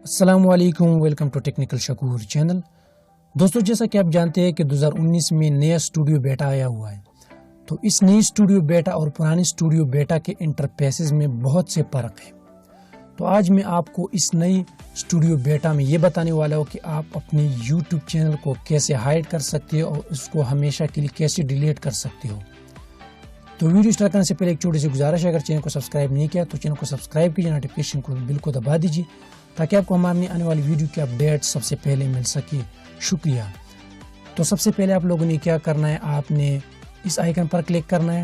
السلام علیکم، welcome to technical Shakoor channel. دوستو، جیسا کہ آپ جانتے ہیں کہ 2019 میں نیا اسٹوڈیو بیٹا آیا ہوا ہے، تو اس نئی اسٹوڈیو بیٹا اور پرانی اسٹوڈیو بیٹا کے انٹرفیسز میں بہت سے فرق ہیں۔ تو آج میں آپ کو اس نئی اسٹوڈیو بیٹا میں یہ بتانے والا ہوں کہ آپ اپنے یوٹیوب چینل کو کیسے ہائیڈ کر سکتے ہو اور اس کو ہمیشہ کے لیے کیسے ڈیلیٹ کر سکتے ہو۔ تو ویڈیو اسٹارٹ کرنے سے پہلے ایک چھوٹی سی گزارش ہے، اگر چینل کو سبسکرائب نہیں کیا تو چینل کو سبسکرائب کیجیے، نوٹیفیکیشن کو بل کو دبا دیجیے تاکہ آپ کو ہماری آنے والی ویڈیو کی اپڈیٹ سب سے پہلے مل سکے۔ شکریہ۔ تو سب سے پہلے آپ لوگوں نے کیا کرنا ہے، آپ نے اس آئیکن پر کلک کرنا ہے۔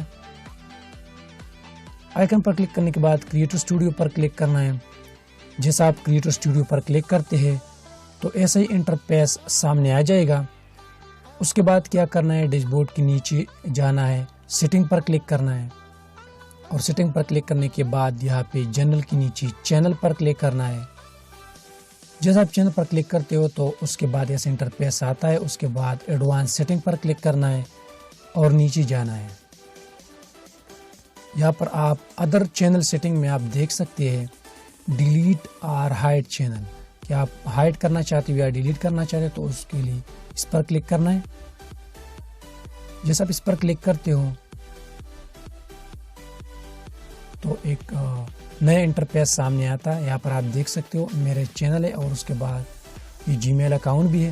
آئیکن پر کلک کرنے کے بعد کریٹر اسٹوڈیو پر کلک کرنا ہے۔ جیسا آپ کریٹر اسٹوڈیو پر کلک کرتے ہیں تو ایسا ہی انٹرفیس سامنے آ جائے گا۔ اس کے بعد کیا کرنا ہے، ڈیش بورڈ کے نیچے جانا ہے، سیٹنگ پر کلک کرنا ہے، اور سیٹنگ پر کلک کرنے کے بعد یہاں پہ جنرل کے نیچے چینل پر کلک کرنا ہے۔ جیسا آپ چینل پر کلک کرتے ہو تو اس کے بعد ایسا انٹرفیس آتا ہے۔ اس کے بعد ایڈوانس سیٹنگ پر کلک کرنا ہے اور نیچے جانا ہے۔ یہاں پر آپ ادر چینل سیٹنگ میں آپ دیکھ سکتے ہیں ڈیلیٹ اور ہائڈ چینل، کہ آپ ہائڈ کرنا چاہتے ہو یا ڈیلیٹ کرنا چاہتے ہو تو اس کے لیے اس پر کلک کرنا ہے۔ جیسا آپ اس پر کلک کرتے ہو تو ایک نیا انٹرفیس سامنے آتا ہے۔ یہاں پر آپ دیکھ سکتے ہو میرے چینل ہے اور اس کے بعد یہ جی میل اکاؤنٹ بھی ہے۔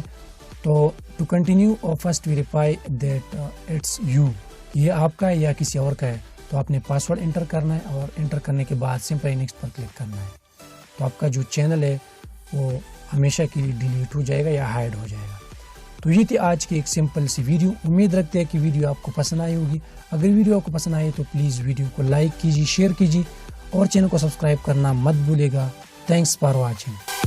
تو ٹو کنٹینیو اور first verify that it's you, یہ آپ کا ہے یا کسی اور کا ہے، تو آپ نے پاسورڈ انٹر کرنا ہے اور انٹر کرنے کے بعد سمپل نیکسٹ پر کلک کرنا ہے۔ تو آپ کا جو چینل ہے وہ ہمیشہ کے لیے ڈیلیٹ ہو جائے گا یا ہائڈ ہو جائے گا۔ تو یہ تھی آج کی ایک سمپل سی ویڈیو۔ امید رکھتے ہیں کہ ویڈیو آپ کو پسند آئی ہوگی۔ اگر ویڈیو آپ کو پسند آئی تو پلیز ویڈیو کو لائک کیجیے، شیئر کیجیے اور چینل کو سبسکرائب کرنا مت بھولے گا۔ Thanks for watching.